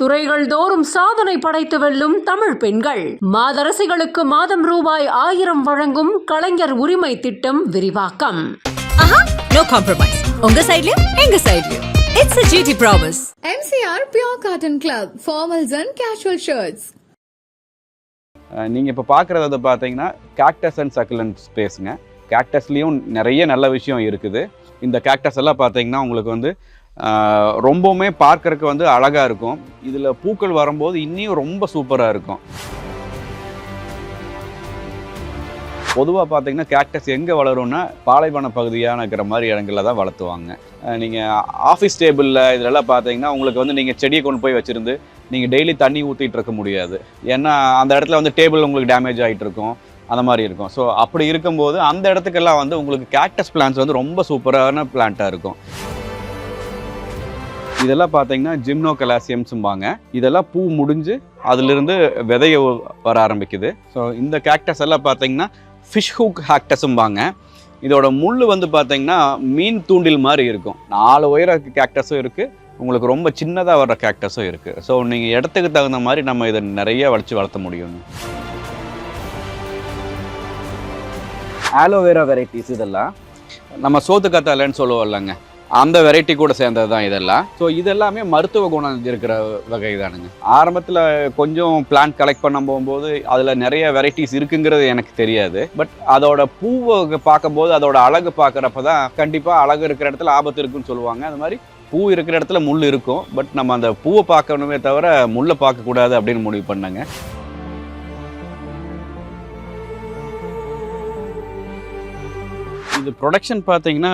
துறைகள் தோறும் சாதனை படைத்து வெல்லும் தமிழ் பெண்கள். மாதரசிகளுக்கு மாதம் ரூபாய் 1000 வழங்கும் கலைஞர் உரிமை திட்டம் விரிவாக்கம். No compromise. உங்க சைடுலயும் எங்க சைடுலயும். It's a GT promise. MCR Pure Cotton Club, formals and casual shirts. நீங்கள் இப்போ பார்க்குறது பார்த்தீங்கன்னா கேக்டஸ் அண்ட் சக்குலன்ட் ஸ்பேஸுங்க. கேக்டஸ்லேயும் நிறைய நல்ல விஷயம் இருக்குது. இந்த கேக்டஸ் எல்லாம் பார்த்தீங்கன்னா உங்களுக்கு வந்து ரொம்பவுமே பார்க்கறதுக்கு வந்து அழகாக இருக்கும். இதில் பூக்கள் வரும்போது இன்னும் ரொம்ப சூப்பராக இருக்கும். பொதுவாக பார்த்தீங்கன்னா கேக்டஸ் எங்கே வளரும்னா பாலைவன பகுதியான இருக்கிற மாதிரி இடங்களில் தான் வளர்த்துவாங்க. நீங்கள் ஆஃபீஸ் டேபிளில் இதிலெல்லாம் பார்த்தீங்கன்னா உங்களுக்கு வந்து நீங்கள் செடியை கொண்டு போய் வச்சுருந்து நீங்கள் டெய்லி தண்ணி ஊற்றிட்டு இருக்க முடியாது. ஏன்னா அந்த இடத்துல வந்து டேபிள் உங்களுக்கு டேமேஜ் ஆகிட்டு இருக்கும், அந்த மாதிரி இருக்கும். ஸோ அப்படி இருக்கும்போது அந்த இடத்துக்கெல்லாம் வந்து உங்களுக்கு கேக்டஸ் பிளான்ட்ஸ் வந்து ரொம்ப சூப்பரான பிளான்ட்டாக இருக்கும். இதெல்லாம் பார்த்தீங்கன்னா ஜிம்னோகலாசியம்ஸும்பாங்க. இதெல்லாம் பூ முடிஞ்சு அதிலிருந்து விதைய வர ஆரம்பிக்குது. ஸோ இந்த கேக்டஸ் எல்லாம் பார்த்தீங்கன்னா ஃபிஷ் ஹூக் கேக்டஸும்பாங்க. இதோட முள் வந்து பார்த்தீங்கன்னா மீன் தூண்டில் மாதிரி இருக்கும். 4 உயர கேக்டஸும் இருக்குது, உங்களுக்கு ரொம்ப சின்னதாக வர்ற கேக்டஸும் இருக்குது. ஸோ நீங்கள் இடத்துக்கு தகுந்த மாதிரி நம்ம இதை நிறைய வளர்த்த முடியும். ஆலோவேரா வெரைட்டிஸ் இதெல்லாம் நம்ம சோத்து கத்தாழைன்னு சொல்லுவோம் இல்லைங்க, அந்த வெரைட்டி கூட சேர்ந்தது தான் இதெல்லாம். ஸோ இதெல்லாமே மருத்துவ குணம் இருக்கிற வகை தானுங்க. ஆரம்பத்தில் கொஞ்சம் பிளான்ட் கலெக்ட் பண்ண போகும்போது அதில் நிறைய வெரைட்டிஸ் இருக்குங்கிறது எனக்கு தெரியாது. பட் அதோட பூவை பார்க்கும்போது அதோட அழகு பார்க்குறப்ப தான் கண்டிப்பாக அழகு இருக்கிற இடத்துல ஆபத்து இருக்குன்னு சொல்லுவாங்க. அது மாதிரி பூ இருக்கிற இடத்துல முள் இருக்கும். பட் நம்ம அந்த பூவை பார்க்கணுமே தவிர முள்ளை பார்க்கக்கூடாது அப்படின்னு முடிவு பண்ணாங்க. இது ப்ரொடக்ஷன் பார்த்தீங்கன்னா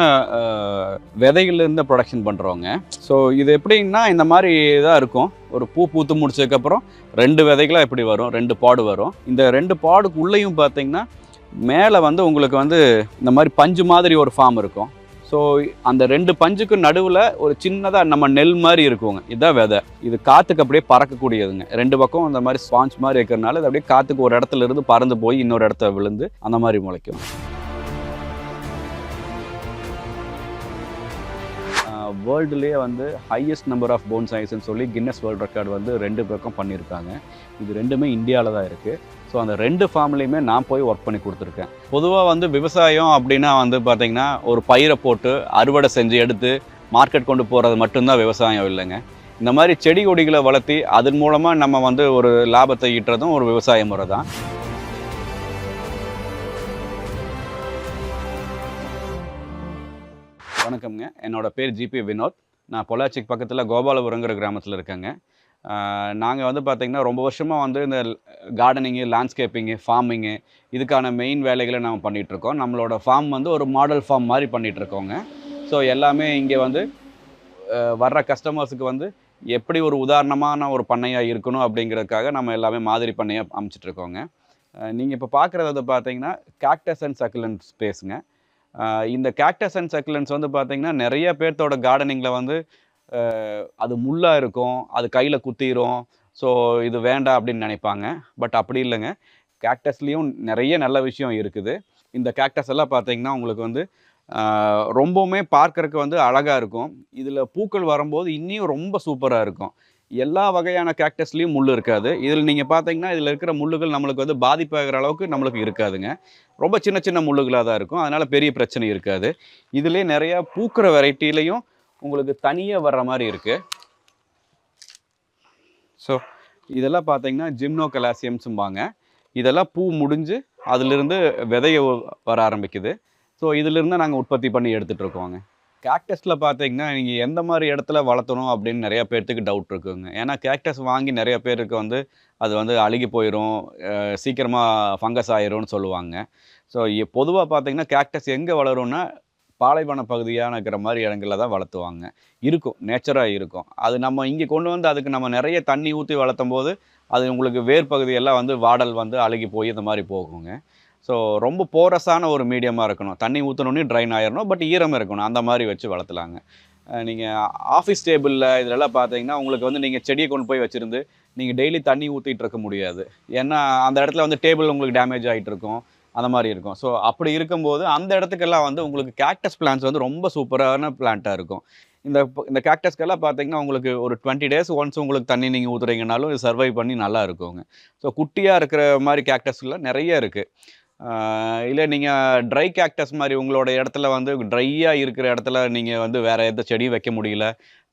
விதைகள்லேருந்து ப்ரொடக்ஷன் பண்ணுறவங்க. ஸோ இது எப்படின்னா இந்த மாதிரி தான் இருக்கும். ஒரு பூ பூத்து முடிச்சதுக்கப்புறம் 2 விதைகளாக எப்படி வரும், 2 பாடு வரும். இந்த 2 பாடுக்கு உள்ளேயும் பார்த்தீங்கன்னா மேலே வந்து உங்களுக்கு வந்து இந்த மாதிரி பஞ்சு மாதிரி ஒரு ஃபார்ம் இருக்கும். ஸோ அந்த 2 பஞ்சுக்கு நடுவில் ஒரு சின்னதாக நம்ம நெல் மாதிரி இருக்குங்க. இதுதான் விதை. இது காற்றுக்கு அப்படியே பறக்கக்கூடியதுங்க. 2 பக்கம் இந்த மாதிரி ஸ்பாஞ்ச் மாதிரி இருக்கிறதுனால இது அப்படியே காற்றுக்கு ஒரு இடத்துல இருந்து பறந்து போய் இன்னொரு இடத்துல விழுந்து அந்த மாதிரி முளைக்கும். வேர்ல்டுலேயே வந்து ஹையஸ்ட் நம்பர் ஆஃப் போன்சாய்ஸ்ன்னு சொல்லி கின்னஸ் வேர்ல்டு ரெக்கார்டு வந்து 2 பக்கம் பண்ணியிருக்காங்க. இது 2மே இந்தியாவில் தான் இருக்குது. ஸோ அந்த 2 ஃபார்ம்லேயுமே நான் போய் ஒர்க் பண்ணி கொடுத்துருக்கேன். பொதுவாக வந்து விவசாயம் அப்படின்னா வந்து பார்த்திங்கன்னா ஒரு பயிரை போட்டு அறுவடை செஞ்சு எடுத்து மார்க்கெட் கொண்டு போகிறது மட்டும்தான் விவசாயம் இல்லைங்க. இந்த மாதிரி செடி கொடிகளை வளர்த்தி அதன் மூலமாக நம்ம வந்து ஒரு லாபத்தை ஈட்டுறதும் ஒரு விவசாய முறை தான். வணக்கம்ங்க, என்னோட பேர் ஜிபி வினோத். நான் பொள்ளாச்சிக்கு பக்கத்தில் கோபாலபுரங்கிற கிராமத்தில் இருக்கேங்க. நாங்கள் வந்து பார்த்திங்கன்னா ரொம்ப வருஷமாக வந்து இந்த கார்டனிங்கு, லேண்ட்ஸ்கேப்பிங்கு, ஃபார்மிங்கு இதுக்கான மெயின் வேலைகளை நம்ம பண்ணிகிட்ருக்கோம். நம்மளோட ஃபார்ம் வந்து ஒரு மாடல் ஃபார்ம் மாதிரி பண்ணிகிட்ருக்கோங்க. ஸோ எல்லாமே இங்கே வந்து வர்ற கஸ்டமர்ஸுக்கு வந்து எப்படி ஒரு உதாரணமான ஒரு பண்ணையாக இருக்கணும் அப்படிங்கிறதுக்காக நம்ம எல்லாமே மாதிரி பண்ணையாக அமைச்சிட்ருக்கோங்க. நீங்கள் இப்போ பார்க்குறது வந்து பார்த்திங்கன்னா கேக்டஸ் அண்ட் சக்குலன்ட் ஸ்பேஸுங்க. இந்த கேக்டஸ் அண்ட் சக்குலன்ட்ஸ் வந்து பார்த்திங்கன்னா நிறைய பேர்த்தோட கார்டனிங்கில் வந்து அது முள்ளாக இருக்கும், அது கையில் குத்திரும். ஸோ இது வேண்டாம் அப்படின்னு நினைப்பாங்க. பட் அப்படி இல்லைங்க, கேக்டஸ்லேயும் நிறைய நல்ல விஷயம் இருக்குது. இந்த கேக்டஸ் எல்லாம் பார்த்திங்கன்னா உங்களுக்கு வந்து ரொம்பவுமே பார்க்கறதுக்கு வந்து அழகாக இருக்கும். இதில் பூக்கள் வரும்போது இன்னும் ரொம்ப சூப்பராக இருக்கும். எல்லா வகையான கேக்டஸ்லேயும் முள் இருக்காது. இதில் நீங்கள் பார்த்தீங்கன்னா இதில் இருக்கிற முள்ளுகள் நம்மளுக்கு வந்து பாதிப்பாகிற அளவுக்கு நம்மளுக்கு இருக்காதுங்க. ரொம்ப சின்ன சின்ன முள்ளுகளாக தான் இருக்கும். அதனால் பெரிய பிரச்சனை இருக்காது. இதிலே நிறையா பூக்கிற வெரைட்டிலையும் உங்களுக்கு தனியாக வர்ற மாதிரி இருக்குது. ஸோ இதெல்லாம் பார்த்தீங்கன்னா ஜிம்னோகலாசியம்ஸும்பாங்க. இதெல்லாம் பூ முடிஞ்சு அதிலிருந்து விதைய வர ஆரம்பிக்குது. ஸோ இதிலிருந்து நாங்கள் உற்பத்தி பண்ணி எடுத்துகிட்டு இருக்கோங்க. கேக்டஸில் பார்த்தீங்கன்னா நீங்கள் எந்த மாதிரி இடத்துல வளர்த்தணும் அப்படின்னு நிறைய பேர்த்துக்கு டவுட் இருக்குங்க. ஏன்னா கேக்டஸ் வாங்கி நிறைய பேருக்கு வந்து அது வந்து அழுகி போயிடும், சீக்கிரமாக ஃபங்கஸ் ஆயிரும்னு சொல்லுவாங்க. ஸோ பொதுவாக பார்த்தீங்கன்னா கேக்டஸ் எங்கே வளரும்னா பாலைவன பகுதியான இருக்கிற மாதிரி இடங்களில் தான் வளர்த்துவாங்க. இருக்கும், நேச்சராக இருக்கும். அது நம்ம இங்கே கொண்டு வந்து அதுக்கு நம்ம நிறைய தண்ணி ஊற்றி வளர்த்தும் போது அது உங்களுக்கு வேர் பகுதியெல்லாம் வந்து வாடல் வந்து அழுகி போய் இந்த மாதிரி போகுங்க. ஸோ ரொம்ப போரஸான ஒரு மீடியமாக இருக்கணும். தண்ணி ஊற்றணுன்னே ட்ரைன் ஆயிடணும், பட் ஈரம் இருக்கணும். அந்த மாதிரி வச்சு வளர்த்தலாங்க. நீங்கள் ஆஃபீஸ் டேபிளில் இதிலெல்லாம் பார்த்தீங்கன்னா உங்களுக்கு வந்து நீங்கள் செடியை கொண்டு போய் வச்சுருந்து நீங்கள் டெய்லி தண்ணி ஊற்றிட்டு இருக்க முடியாது. ஏன்னா அந்த இடத்துல வந்து டேபிள் உங்களுக்கு டேமேஜ் ஆகிட்டு இருக்கும், அந்த மாதிரி இருக்கும். ஸோ அப்படி இருக்கும்போது அந்த இடத்துக்கெல்லாம் வந்து உங்களுக்கு கேக்டஸ் பிளான்ட்ஸ் வந்து ரொம்ப சூப்பரான பிளான்ட்டாக இருக்கும். இந்த கேக்டஸ்க்கெல்லாம் பார்த்தீங்கன்னா உங்களுக்கு ஒரு 20 டேஸ் ஒன்ஸ் உங்களுக்கு தண்ணி நீங்கள் ஊற்றுறீங்கனாலும் இது சர்வை பண்ணி நல்லா இருக்குங்க. ஸோ குட்டியாக இருக்கிற மாதிரி கேக்டஸ்லாம் நிறைய இருக்குது. இல்லை நீங்கள் ட்ரை கேக்டஸ் மாதிரி உங்களோட இடத்துல வந்து ட்ரையாக இருக்கிற இடத்துல நீங்கள் வந்து வேறு எந்த செடியும் வைக்க முடியல,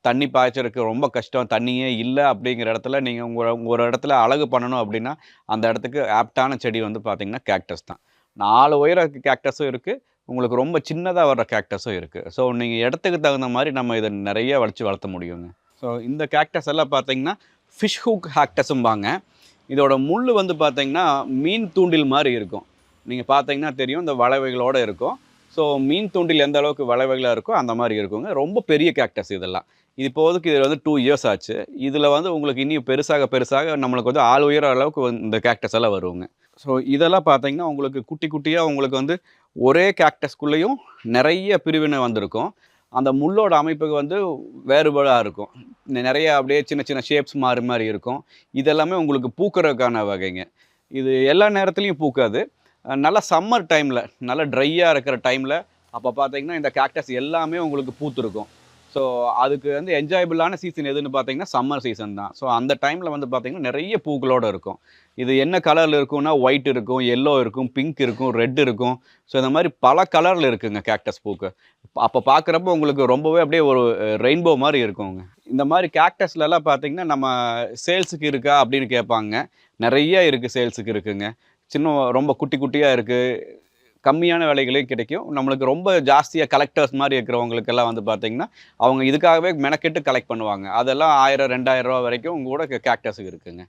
தண்ணி பாய்ச்சறதுக்கு ரொம்ப கஷ்டம், தண்ணியே இல்லை அப்படிங்கிற இடத்துல நீங்கள் உங்கள் இடத்துல அழகு பண்ணணும் அப்படின்னா அந்த இடத்துக்கு ஆப்டான செடி வந்து பார்த்தீங்கன்னா கேக்டஸ் தான். 4 உயர கேக்டஸும் இருக்குது, உங்களுக்கு ரொம்ப சின்னதாக வர்ற கேக்டஸும் இருக்குது. ஸோ நீங்கள் இடத்துக்கு தகுந்த மாதிரி நம்ம இதை நிறைய வளர்த்த முடியுங்க. ஸோ இந்த கேக்டஸ் எல்லாம் பார்த்தீங்கன்னா ஃபிஷ் ஹூக் கேக்டஸும்பாங்க. இதோட முள் வந்து பார்த்தீங்கன்னா மீன் தூண்டில் மாதிரி இருக்கும். நீங்கள் பார்த்தீங்கன்னா தெரியும், இந்த வளைவுகளோடு இருக்கும். ஸோ மீன் தூண்டில் எந்த அளவுக்கு வளைவுகளாக இருக்கோ அந்த மாதிரி இருக்குங்க. ரொம்ப பெரிய கேக்டஸ் இதெல்லாம். இப்போதைக்கு இதில் வந்து 2 இயர்ஸ் ஆச்சு. இதில் வந்து உங்களுக்கு இன்னும் பெருசாக நம்மளுக்கு வந்து ஆள் உயர அளவுக்கு இந்த கேக்டஸ் எல்லாம் வருங்க. ஸோ இதெல்லாம் பார்த்தீங்கன்னா உங்களுக்கு குட்டி குட்டியாக உங்களுக்கு வந்து ஒரே கேக்டஸ்குள்ளேயும் நிறைய பிரிவினை வந்திருக்கும். அந்த முள்ளோட அமைப்புக்கு வந்து வேறுபாடாக இருக்கும். நிறைய அப்படியே சின்ன சின்ன ஷேப்ஸ் மாறி இருக்கும். இதெல்லாமே உங்களுக்கு பூக்கிறதுக்கான வகைங்க. இது எல்லா நேரத்துலையும் பூக்காது. நல்லா சம்மர் டைமில், நல்லா ட்ரையாக இருக்கிற டைமில் அப்போ பார்த்தீங்கன்னா இந்த கேக்டஸ் எல்லாமே உங்களுக்கு பூத்துருக்கும். ஸோ அதுக்கு வந்து என்ஜாயபிளான சீசன் எதுன்னு பார்த்தீங்கன்னா சம்மர் சீசன் தான். ஸோ அந்த டைமில் வந்து பார்த்தீங்கன்னா நிறைய பூக்களோடு இருக்கும். இது என்ன கலரில் இருக்கும்னா ஒயிட் இருக்கும், எல்லோ இருக்கும், பிங்க் இருக்கும், ரெட் இருக்கும். ஸோ இந்த மாதிரி பல கலரில் இருக்குங்க கேக்டஸ் பூக்கு. அப்போ பார்க்குறப்போ உங்களுக்கு ரொம்பவே அப்படியே ஒரு ரெயின்போ மாதிரி இருக்குங்க. இந்த மாதிரி கேக்டஸ்லலாம் பார்த்தீங்கன்னா நம்ம சேல்ஸுக்கு இருக்கா அப்படின்னு கேட்பாங்க. நிறைய இருக்குது, சேல்ஸுக்கு இருக்குங்க. ரொம்ப குட்டி குட்டியாக இருக்குது, கம்மியான விலைகளையும் கிடைக்கும். நம்மளுக்கு ரொம்ப ஜாஸ்தியாக கலெக்டர்ஸ் மாதிரி இருக்கிறவங்களுக்கெல்லாம் வந்து பார்த்திங்கன்னா அவங்க இதுக்காகவே மெனக்கெட்டு கலெக்ட் பண்ணுவாங்க. அதெல்லாம் 1000 2000 ரூபா வரைக்கும் கூட கேக்டஸுக்கு இருக்குங்க.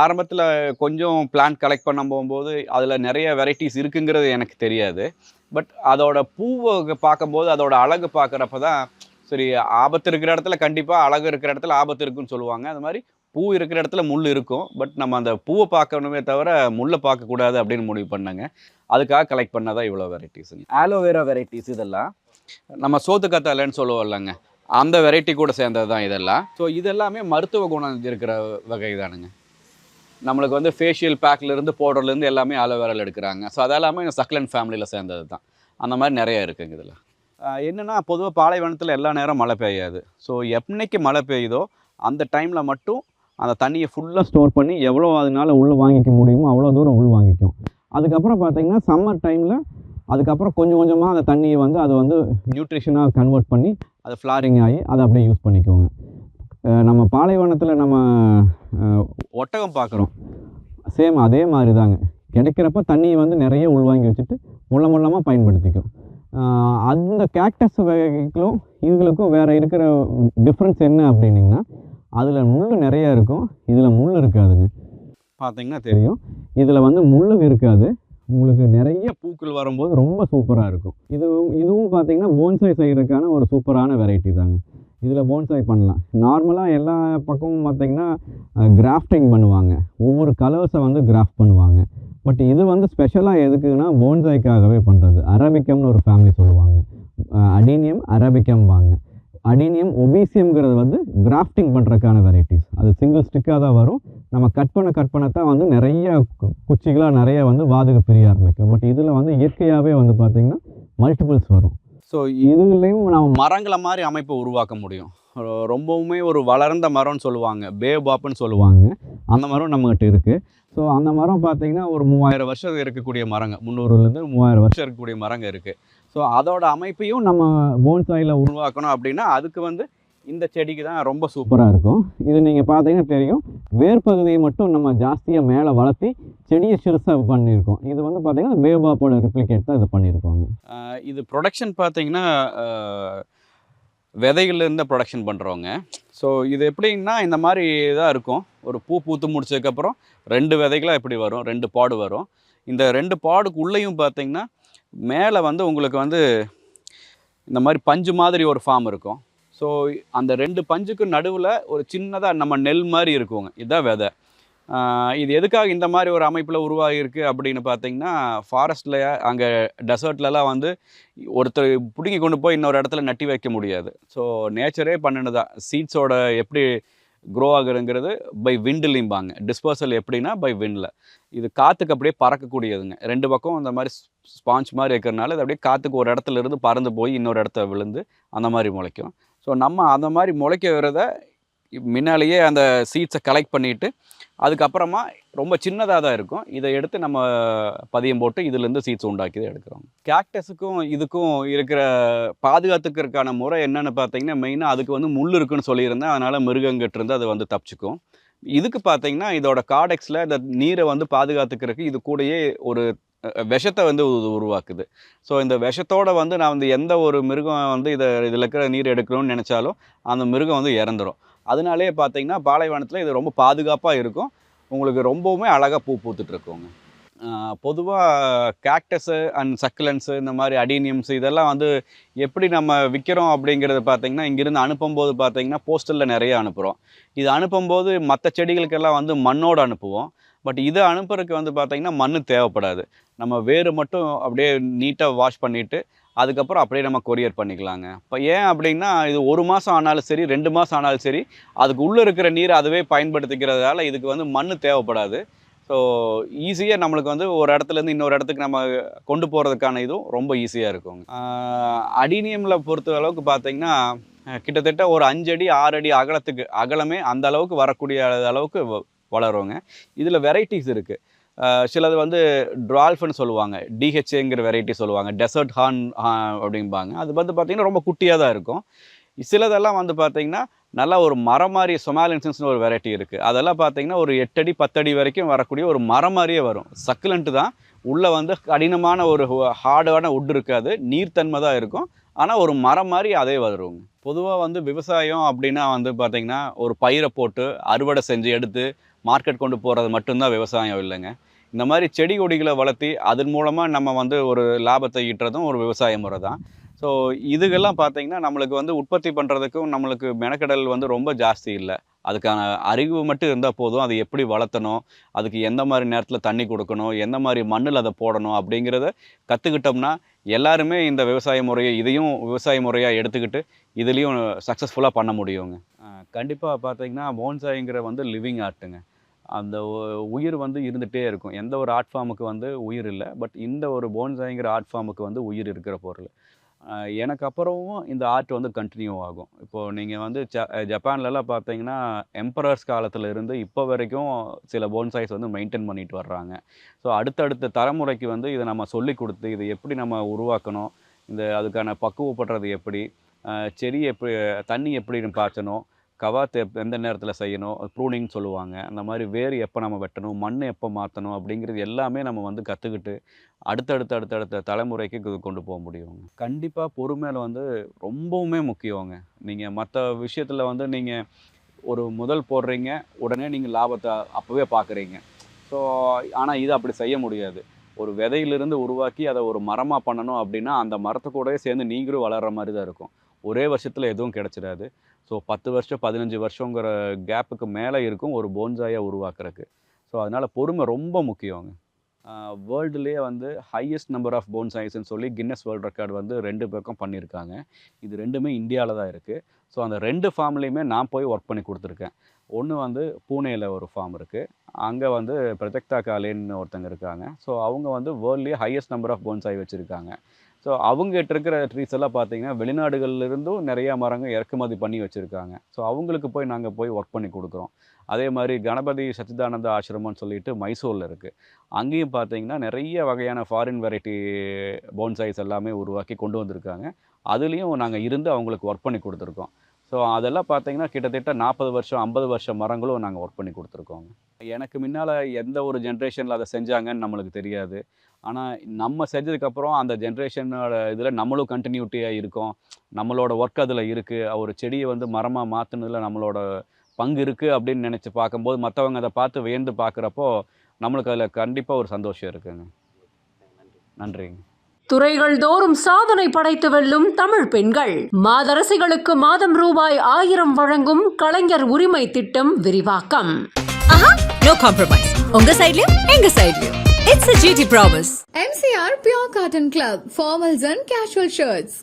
ஆரம்பத்தில் கொஞ்சம் பிளான்ட் கலெக்ட் பண்ண போகும்போது அதில் நிறைய வெரைட்டிஸ் இருக்குங்கிறது எனக்கு தெரியாது. பட் அதோட பூவை பார்க்கும்போது அதோட அழகு பார்க்குறப்ப தான் சரி, ஆபத்து இருக்கிற இடத்துல கண்டிப்பாக அழகு இருக்கிற இடத்துல ஆபத்து இருக்குன்னு சொல்லுவாங்க. அது மாதிரி பூ இருக்கிற இடத்துல முள் இருக்கும். பட் நம்ம அந்த பூவை பார்க்கணுமே தவிர முள்ளை பார்க்கக்கூடாது அப்படின்னு முடிவு பண்ணாங்க. அதுக்காக கலெக்ட் பண்ணாதான் இவ்வளோ வெரைட்டிஸுங்க. ஆலோவேரா வெரைட்டிஸ் இதெல்லாம் நம்ம சோத்துக்கத்தாழைன்னு சொல்லுவோம்லங்க, அந்த வெரைட்டி கூட சேர்ந்தது தான் இதெல்லாம். ஸோ இதெல்லாமே மருத்துவ குணம் இருக்கிற வகை தானுங்க. நம்மளுக்கு வந்து ஃபேஷியல் பேக்லேருந்து பவுடர்லேருந்து எல்லாமே ஆலோவேராவில் எடுக்கிறாங்க. ஸோ அதெல்லாமே இந்த சக்லண்ட் ஃபேமிலியில் சேர்ந்தது தான். அந்த மாதிரி நிறையா இருக்குங்க இதில். என்னென்னா பொதுவாக பாலைவனத்தில் எல்லா நேரம் மழை பெய்யாது. ஸோ என்னைக்கு மழை பெய்யுதோ அந்த டைமில் மட்டும் அந்த தண்ணியை ஃபுல்லாக ஸ்டோர் பண்ணி எவ்வளோ அதனால் உள் வாங்கிக்க முடியுமோ அவ்வளோ தூரம் உள் வாங்கிக்கும். அதுக்கப்புறம் பார்த்திங்கன்னா சம்மர் டைமில் அதுக்கப்புறம் கொஞ்சம் கொஞ்சமாக அந்த தண்ணியை வந்து அதை வந்து நியூட்ரிஷனாக கன்வெர்ட் பண்ணி அது ஃப்ளாரிங் ஆகி அதை அப்படியே யூஸ் பண்ணிக்குவோங்க. நம்ம பாலைவனத்தில் நம்ம ஒட்டகம் பார்க்குறோம், சேம் அதே மாதிரி தாங்க. கிடைக்கிறப்ப தண்ணியை வந்து நிறைய உள்வாங்கி வச்சுட்டு முள்ளமாக பயன்படுத்திக்கும். அந்த கேக்டஸ் வகைகளும் இதுகளுக்கும் வேறு இருக்கிற டிஃப்ரென்ஸ் என்ன அப்படின்னிங்கன்னா அதில் முள் நிறையா இருக்கும், இதில் முள் இருக்காதுங்க. பார்த்திங்கன்னா தெரியும், இதில் வந்து முள் இருக்காது. உங்களுக்கு நிறைய பூக்கள் வரும்போது ரொம்ப சூப்பராக இருக்கும். இதுவும் பார்த்திங்கன்னா போன்சாய் செய்கிறதுக்கான ஒரு சூப்பரான வெரைட்டி தாங்க. இதில் போன்சாய் பண்ணலாம். நார்மலாக எல்லா பக்கமும் பார்த்திங்கன்னா கிராஃப்டிங் பண்ணுவாங்க, ஒவ்வொரு கலர்ஸை வந்து கிராஃப்ட் பண்ணுவாங்க. பட் இது வந்து ஸ்பெஷலாக எதுக்குன்னா போன்சாய்க்காகவே பண்ணுறது. அரபிக்கம்னு ஒரு ஃபேமிலி சொல்லுவாங்க, அடீனியம் அரபிக்கம் வாங்க. அடீனியம் ஒபீசியம்ங்கிறது வந்து கிராஃப்டிங் பண்ணுறதுக்கான வெரைட்டிஸ். அது சிங்கிள் ஸ்டிக்காக தான் வரும். நம்ம கட் பண்ண தான் வந்து நிறைய குச்சிகளாக நிறைய வந்து வாதுக பிரிய ஆரம்பிக்கும். பட் இதில் வந்து இயற்கையாகவே வந்து பார்த்திங்கன்னா மல்டிபிள்ஸ் வரும். ஸோ இதுலேயும் நம்ம மரங்களை மாதிரி அமைப்பை உருவாக்க முடியும். ரொம்பவுமே ஒரு வளர்ந்த மரம்னு சொல்லுவாங்க, பேபாப்புன்னு சொல்லுவாங்க. அந்த மரம் நம்மகிட்ட இருக்குது. ஸோ அந்த மரம் பார்த்திங்கன்னா ஒரு 3000 வருஷம் இருக்கக்கூடிய மரங்க, 300லேருந்து 3000 வருஷம் இருக்கக்கூடிய மரங்க இருக்குது. ஸோ அதோட அமைப்பையும் நம்ம போன்சாயில் உருவாக்கணும் அப்படின்னா அதுக்கு வந்து இந்த செடிக்கு தான் ரொம்ப சூப்பராக இருக்கும். இது நீங்கள் பார்த்தீங்கன்னா தெரியும், வேர்பகுதியை மட்டும் நம்ம ஜாஸ்தியாக மேலே வளர்த்தி செடியை சிறுசாக பண்ணியிருக்கோம். இது வந்து பார்த்திங்கன்னா பேபாப்போட ரெப்ளிகேட் தான் இது பண்ணியிருக்கோங்க. இது ப்ரொடக்ஷன் பார்த்திங்கன்னா விதைகள்லேருந்து ப்ரொடக்ஷன் பண்ணுறவங்க. ஸோ இது எப்படின்னா இந்த மாதிரி தான் இருக்கும். ஒரு பூத்து முடிச்சதுக்கப்புறம் 2 விதைகளாக இப்படி வரும், 2 பாடு வரும். இந்த 2 பாடுக்கு உள்ளேயும் பார்த்திங்கன்னா மேலே வந்து உங்களுக்கு வந்து இந்த மாதிரி பஞ்சு மாதிரி ஒரு ஃபார்ம் இருக்கும். ஸோ அந்த 2 பஞ்சுக்கு நடுவில் ஒரு சின்னதாக நம்ம நெல் மாதிரி இருக்குங்க, இதுதான் விதை. இது எதுக்காக இந்த மாதிரி ஒரு அமைப்பில் உருவாகிருக்கு அப்படின்னு பார்த்தீங்கன்னா, ஃபாரஸ்ட்டில் அங்கே டெசர்ட்லலாம் வந்து ஒருத்தர் பிடுங்கி கொண்டு போய் இன்னொரு இடத்துல நட்டி வைக்க முடியாது. ஸோ நேச்சரே பண்ணினதான். சீட்ஸோட எப்படி க்ரோ ஆகுறங்கிறது பை விண்டுலிம்பாங்க. டிஸ்பர்சல் எப்படின்னா பை விண்டில். இது காற்றுக்கு அப்படியே பறக்கக்கூடியதுங்க. 2 பக்கம் இந்த மாதிரி ஸ்பாஞ்ச் மாதிரி இருக்கிறனால இது அப்படியே காற்றுக்கு ஒரு இடத்துல இருந்து பறந்து போய் இன்னொரு இடத்த விழுந்து அந்த மாதிரி முளைக்கும். ஸோ நம்ம அந்த மாதிரி முளைக்க வரத முன்னாலேயே அந்த சீட்ஸை கலெக்ட் பண்ணிவிட்டு அதுக்கப்புறமா ரொம்ப சின்னதாக தான் இருக்கும், இதை எடுத்து நம்ம பதியம் போட்டு இதுலேருந்து சீட்ஸ் உண்டாக்கி தான் எடுக்கிறோம். கேக்டஸுக்கும் இதுக்கும் இருக்கிற பாதுகாத்துக்கிறதுக்கான முறை என்னென்னு பார்த்தீங்கன்னா, மெயினாக அதுக்கு வந்து முள் இருக்குன்னு சொல்லியிருந்தேன், அதனால் மிருகங்கிட்டிருந்து அது வந்து தப்பிச்சுக்கும். இதுக்கு பார்த்தீங்கன்னா இதோட கார்டெக்ஸில் இந்த நீரை வந்து பாதுகாத்துக்கிறதுக்கு இது கூடயே ஒரு விஷத்தை வந்து உருவாக்குது. ஸோ இந்த விஷத்தோடு வந்து நான் வந்து எந்த ஒரு மிருகம் வந்து இதில் இருக்கிற நீர் எடுக்கணும்னு நினச்சாலும் அந்த மிருகம் வந்து இறந்துடும். அதனாலே பார்த்தீங்கன்னா பாலைவனத்தில் இது ரொம்ப பாதுகாப்பாக இருக்கும், உங்களுக்கு ரொம்பவுமே அழகாக பூ பூத்துட்ருக்குங்க. பொதுவாக கேக்டஸு அண்ட் சக்குலன்ஸு இந்த மாதிரி அடீனியம்ஸ் இதெல்லாம் வந்து எப்படி நம்ம விற்கிறோம் அப்படிங்கிறது பார்த்திங்கன்னா, இங்கேருந்து அனுப்பும்போது பார்த்திங்கன்னா போஸ்டலில் நிறைய அனுப்புகிறோம். இது அனுப்பும்போது மற்ற செடிகளுக்கெல்லாம் வந்து மண்ணோடு அனுப்புவோம். பட் இதை அனுப்புறதுக்கு வந்து பார்த்திங்கன்னா மண் தேவைப்படாது, நம்ம வேறு மட்டும் அப்படியே நீட்டாக வாஷ் பண்ணிவிட்டு அதுக்கப்புறம் அப்படியே நம்ம கொரியர் பண்ணிக்கலாங்க. இப்போ ஏன் அப்படின்னா, இது 1 மாதம் ஆனாலும் சரி 2 மாதம் ஆனாலும் சரி அதுக்கு உள்ளே இருக்கிற நீரை அதுவே பயன்படுத்திக்கிறதால இதுக்கு வந்து மண் தேவைப்படாது. ஸோ ஈஸியாக நம்மளுக்கு வந்து ஒரு இடத்துலேருந்து இன்னொரு இடத்துக்கு நம்ம கொண்டு போகிறதுக்கான இதுவும் ரொம்ப ஈஸியாக இருக்குங்க. அடீனியமில் பொறுத்த அளவுக்கு பார்த்திங்கன்னா கிட்டத்தட்ட ஒரு 5 அடி 6 அடி அகலமே அந்த அளவுக்கு வரக்கூடிய அளவுக்கு வளருங்க. இதில் வெரைட்டிஸ் இருக்குது. சிலது வந்து ட்ரால்ஃப்னு சொல்லுவாங்க, டிஹெச்ஏங்கிற வெரைட்டி சொல்லுவாங்க, டெசர்ட் ஹார்ன் அப்படிம்பாங்க. அது வந்து பார்த்திங்கன்னா ரொம்ப குட்டியாக தான் இருக்கும். சிலதெல்லாம் வந்து பார்த்திங்கன்னா நல்லா ஒரு மரம் மாதிரி சொமாலின்சன்ஸ்னு ஒரு வெரைட்டி இருக்குது. அதெல்லாம் பார்த்திங்கன்னா ஒரு 8 அடி 10 அடி வரைக்கும் வரக்கூடிய ஒரு மரம் மாதிரியே வரும். சக்குலண்ட்டு தான், உள்ளே வந்து கடினமான ஒரு ஹார்டான உட் இருக்காது, நீர்த்தன்மை தான் இருக்கும், ஆனால் ஒரு மரம் மாதிரி அதே வருங்க. பொதுவாக வந்து விவசாயம் அப்படின்னா வந்து பார்த்திங்கன்னா ஒரு பயிரை போட்டு அறுவடை செஞ்சு எடுத்து மார்க்கெட் கொண்டு போகிறது மட்டும்தான் விவசாயம் இல்லைங்க. இந்த மாதிரி செடி கொடிகளை வளர்த்தி அதன் மூலமாக நம்ம வந்து ஒரு லாபத்தை ஈட்டுறதும் ஒரு விவசாய முறை தான். ஸோ இதுக்கெல்லாம் பார்த்திங்கன்னா நம்மளுக்கு வந்து உற்பத்தி பண்ணுறதுக்கும் நம்மளுக்கு மெனக்கடல் வந்து ரொம்ப ஜாஸ்தி இல்லை. அதுக்கான அறிவு மட்டும் இருந்தால் போதும், அதை எப்படி வளர்த்தணும், அதுக்கு எந்த மாதிரி நேரத்தில் தண்ணி கொடுக்கணும், எந்த மாதிரி மண்ணில் அதை போடணும் அப்படிங்கிறத கற்றுக்கிட்டோம்னா எல்லாருமே இந்த விவசாய முறையை இதையும் விவசாய முறையாக எடுத்துக்கிட்டு இதுலேயும் சக்ஸஸ்ஃபுல்லாக பண்ண முடியுங்க. கண்டிப்பாக பார்த்திங்கன்னா போன்சாய்ங்கிற வந்து லிவிங் ஆர்ட்டுங்க. அந்த உயிர் வந்து இருந்துகிட்டே இருக்கும். எந்த ஒரு ஆர்ட் ஃபார்முக்கு வந்து உயிர் இல்லை, பட் இந்த ஒரு போன்சாய்ங்கிற ஆர்ட் ஃபார்முக்கு வந்து உயிர் இருக்கிற பொருள். எனக்கு அப்புறமும் இந்த ஆர்ட் வந்து கண்டினியூ ஆகும். இப்போது நீங்கள் வந்து ஜப்பான்லலாம் பார்த்தீங்கன்னா எம்பரர்ஸ் காலத்தில் இருந்து இப்போ வரைக்கும் சில போன்சாய்ஸ் வந்து மெயின்டைன் பண்ணிட்டு வர்றாங்க. ஸோ அடுத்தடுத்த தலைமுறைக்கு வந்து இதை நம்ம சொல்லி கொடுத்து இதை எப்படி நம்ம உருவாக்கணும், அதுக்கான பக்குவப்படுறது எப்படி, செடி எப்படி, தண்ணி எப்படி பாய்ச்சணும், கவாத்து எந்த நேரத்தில் செய்யணும், ப்ரூனிங் சொல்லுவாங்க, அந்த மாதிரி வேர் எப்போ நம்ம வெட்டணும், மண் எப்போ மாற்றணும் அப்படிங்கிறது எல்லாமே நம்ம வந்து கற்றுக்கிட்டு அடுத்தடுத்த தலைமுறைக்கு கொண்டு போக முடியுங்க. கண்டிப்பாக பொறுமையில் வந்து ரொம்பவுமே முக்கியங்க. நீங்கள் மற்ற விஷயத்தில் வந்து நீங்கள் ஒரு முதல் போடுறீங்க, உடனே நீங்கள் லாபத்தை அப்போவே பார்க்குறீங்க. ஸோ ஆனால் இது அப்படி செய்ய முடியாது. ஒரு விதையிலிருந்து உருவாக்கி அதை ஒரு மரமாக பண்ணணும் அப்படின்னா அந்த மரத்தை கூடவே சேர்ந்து நீங்களும் வளர்கிற மாதிரி தான் இருக்கும். ஒரே வருஷத்தில் எதுவும் கிடச்சிடாது. ஸோ 10 வருஷம் 15 வருஷங்கிற கேப்புக்கு மேலே இருக்கும் ஒரு போன்சாயை உருவாக்குறதுக்கு. ஸோ அதனால் பொறுமை ரொம்ப முக்கியங்க. வேர்ல்டுலேயே வந்து ஹையஸ்ட் நம்பர் ஆஃப் போன்சாய்ஸ்ன்னு சொல்லி கின்னஸ் வேர்ல்டு ரெக்கார்டு வந்து 2 பக்கம் பண்ணியிருக்காங்க. இது 2மே இந்தியாவில் தான் இருக்குது. ஸோ அந்த 2 ஃபார்ம்லேயுமே நான் போய் ஒர்க் பண்ணி கொடுத்துருக்கேன். ஒன்று வந்து பூனேயில் ஒரு ஃபார்ம் இருக்குது, அங்கே வந்து பிரஜக்தா காலேன்னு ஒருத்தங்க இருக்காங்க. ஸோ அவங்க வந்து வேர்ல்ட்லேயே ஹையஸ்ட் நம்பர் ஆஃப் போன்சாய் வச்சுருக்காங்க. ஸோ அவங்ககிட்ட இருக்கிற ட்ரீஸ் எல்லாம் பார்த்தீங்கன்னா வெளிநாடுகள்லேருந்தும் நிறையா மரங்கள் இறக்குமதி பண்ணி வச்சுருக்காங்க. ஸோ அவங்களுக்கு நாங்கள் போய் ஒர்க் பண்ணி கொடுக்குறோம். அதே மாதிரி கணபதி சச்சிதானந்த ஆசிரமம்னு சொல்லிட்டு மைசூரில் இருக்குது. அங்கேயும் பார்த்தீங்கன்னா நிறைய வகையான ஃபாரின் வெரைட்டி போன்சாய்ஸ் எல்லாமே உருவாக்கி கொண்டு வந்திருக்காங்க. அதுலேயும் நாங்கள் இருந்து அவங்களுக்கு ஒர்க் பண்ணி கொடுத்துருக்கோம். ஸோ அதெல்லாம் பார்த்தீங்கன்னா கிட்டத்தட்ட 40 வருஷம் 50 வருஷம் மரங்களும் நாங்கள் ஒர்க் பண்ணி கொடுத்துருக்கோங்க. எனக்கு முன்னால் எந்த ஒரு ஜென்ரேஷனில் அதை செஞ்சாங்கன்னு நம்மளுக்கு தெரியாது. ஆனால் நம்ம செஞ்சதுக்கப்புறம் அந்த ஜென்ரேஷனோட இதில் நம்மளும் கண்டினியூட்டியாக இருக்கோம். நம்மளோட ஒர்க் அதில் இருக்குது. ஒரு செடியை வந்து மரமாக மாற்றினதில் நம்மளோட பங்கு இருக்குது அப்படின்னு நினச்சி பார்க்கும்போது மற்றவங்க அதை பார்த்து வியந்து பார்க்குறப்போ நம்மளுக்கு அதில் கண்டிப்பாக ஒரு சந்தோஷம் இருக்குங்க. நன்றிங்க. துறைகள் தோறும் சாதனை படைத்து வெல்லும் தமிழ் பெண்கள். மாதரசிகளுக்கு மாதம் ரூபாய் 1000 வழங்கும் கலைஞர் உரிமை திட்டம் விரிவாக்கம். No compromise. உங்க சைடுலயும் எங்க சைடுலயும். It's a GT promise. MCR Pure Cotton Club, formals and casual shirts.